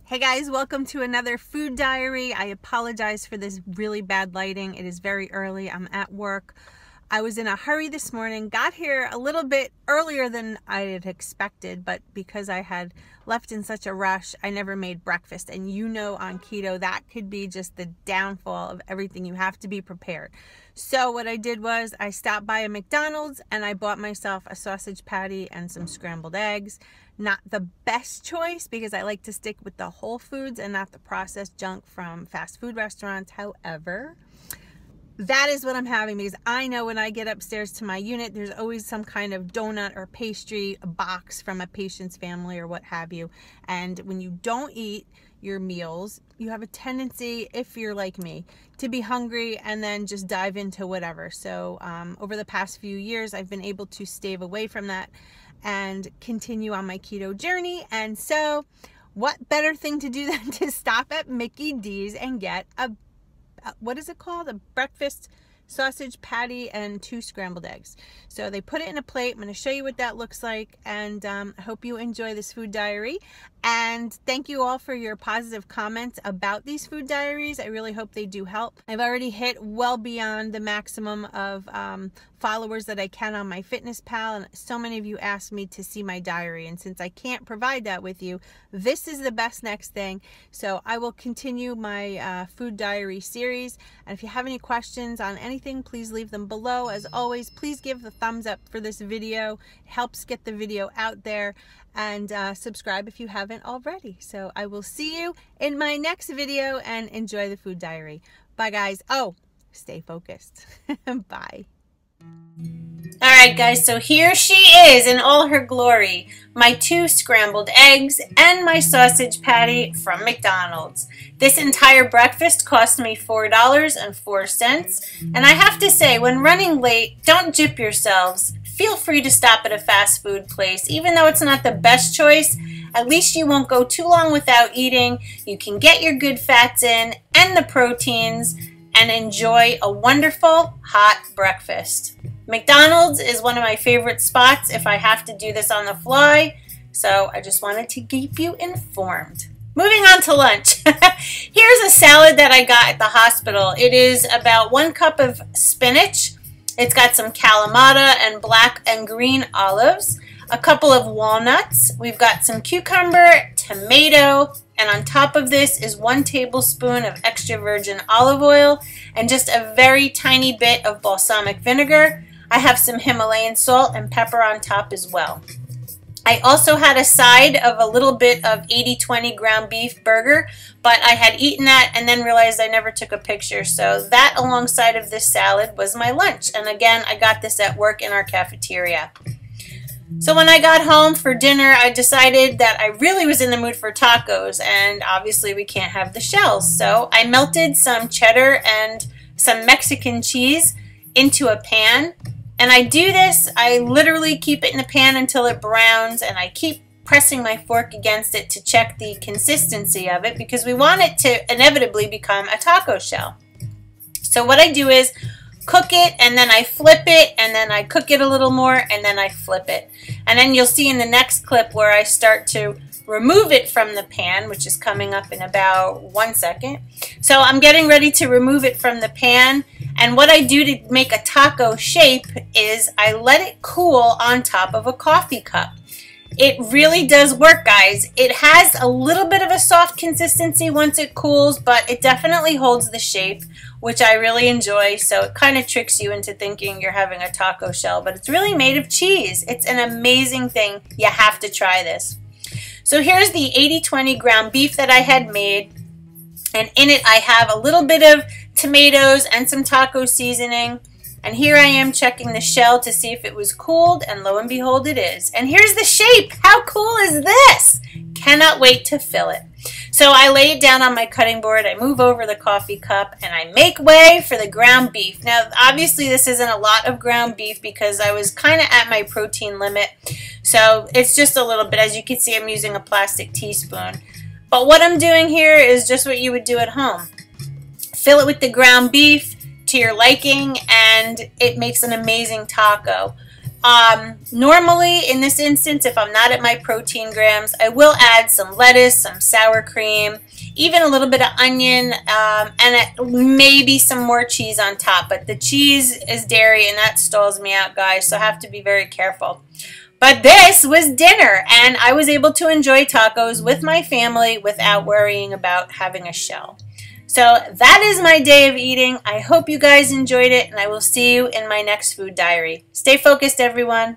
Hey guys, welcome to another food diary. I apologize for this really bad lighting. It is very early. I'm at work. I was in a hurry this morning, got here a little bit earlier than I had expected, but because I had left in such a rush, I never made breakfast. And you know, on keto, that could be just the downfall of everything. You have to be prepared. So what I did was I stopped by a McDonald's and I bought myself a sausage patty and some scrambled eggs. Not the best choice because I like to stick with the whole foods and not the processed junk from fast food restaurants. However, that is what I'm having because I know when I get upstairs to my unit, there's always some kind of donut or pastry box from a patient's family or what have you. And when you don't eat your meals, you have a tendency, if you're like me, to be hungry and then just dive into whatever. So over the past few years, I've been able to stave away from that and continue on my keto journey. And so what better thing to do than to stop at Mickey D's and get a what is it called? A breakfast sausage patty and 2 scrambled eggs. So they put it in a plate. I'm going to show you what that looks like, and I hope you enjoy this food diary. And thank you all for your positive comments about these food diaries. I really hope they do help. I've already hit well beyond the maximum of followers that I can on my Fitness Pal, and so many of you asked me to see my diary, and since I can't provide that with you, this is the best next thing. So I will continue my food diary series, and if you have any questions on anything, please leave them below. As always, please give the thumbs up for this video. It helps get the video out there, and subscribe if you haven't already. So I will see you in my next video, and enjoy the food diary. Bye guys. Oh, stay focused. Bye. Alright guys, so here she is in all her glory. My 2 scrambled eggs and my sausage patty from McDonald's. This entire breakfast cost me $4.04. And I have to say, when running late, don't gyp yourselves. Feel free to stop at a fast food place. Even though it's not the best choice, at least you won't go too long without eating. You can get your good fats in and the proteins and enjoy a wonderful hot breakfast. McDonald's is one of my favorite spots if I have to do this on the fly, so I just wanted to keep you informed. Moving on to lunch. Here's a salad that I got at the hospital. It is about 1 cup of spinach. It's got some Kalamata and black and green olives, a couple of walnuts. We've got some cucumber, tomato, and on top of this is 1 tablespoon of extra virgin olive oil and just a very tiny bit of balsamic vinegar. I have some Himalayan salt and pepper on top as well. I also had a side of a little bit of 80/20 ground beef burger, but I had eaten that and then realized I never took a picture. So that alongside of this salad was my lunch. And again, I got this at work in our cafeteria. So when I got home for dinner, I decided that I really was in the mood for tacos, and obviously we can't have the shells. So I melted some cheddar and some Mexican cheese into a pan. And I do this, I literally keep it in the pan until it browns, and I keep pressing my fork against it to check the consistency of it because we want it to inevitably become a taco shell. So what I do is cook it, and then I flip it, and then I cook it a little more, and then I flip it. And then you'll see in the next clip where I start to remove it from the pan, which is coming up in about 1 second. So I'm getting ready to remove it from the pan, and what I do to make a taco shape is I let it cool on top of a coffee cup. It really does work, guys. It has a little bit of a soft consistency once it cools, but it definitely holds the shape, which I really enjoy. So it kind of tricks you into thinking you're having a taco shell, but it's really made of cheese. It's an amazing thing. You have to try this. So here's the 80/20 ground beef that I had made, and in it I have a little bit of tomatoes and some taco seasoning. And here I am checking the shell to see if it was cooled, and lo and behold it is. And here's the shape. How cool is this? Cannot wait to fill it. So I lay it down on my cutting board, I move over the coffee cup, and I make way for the ground beef. Now obviously this isn't a lot of ground beef because I was kind of at my protein limit. So it's just a little bit. As you can see, I'm using a plastic teaspoon. But what I'm doing here is just what you would do at home. Fill it with the ground beef to your liking, and it makes an amazing taco. Normally, in this instance, if I'm not at my protein grams, I will add some lettuce, some sour cream, even a little bit of onion, and maybe some more cheese on top. But the cheese is dairy, and that stalls me out, guys, so I have to be very careful. But this was dinner, and I was able to enjoy tacos with my family without worrying about having a shell. So that is my day of eating. I hope you guys enjoyed it, and I will see you in my next food diary. Stay focused, everyone.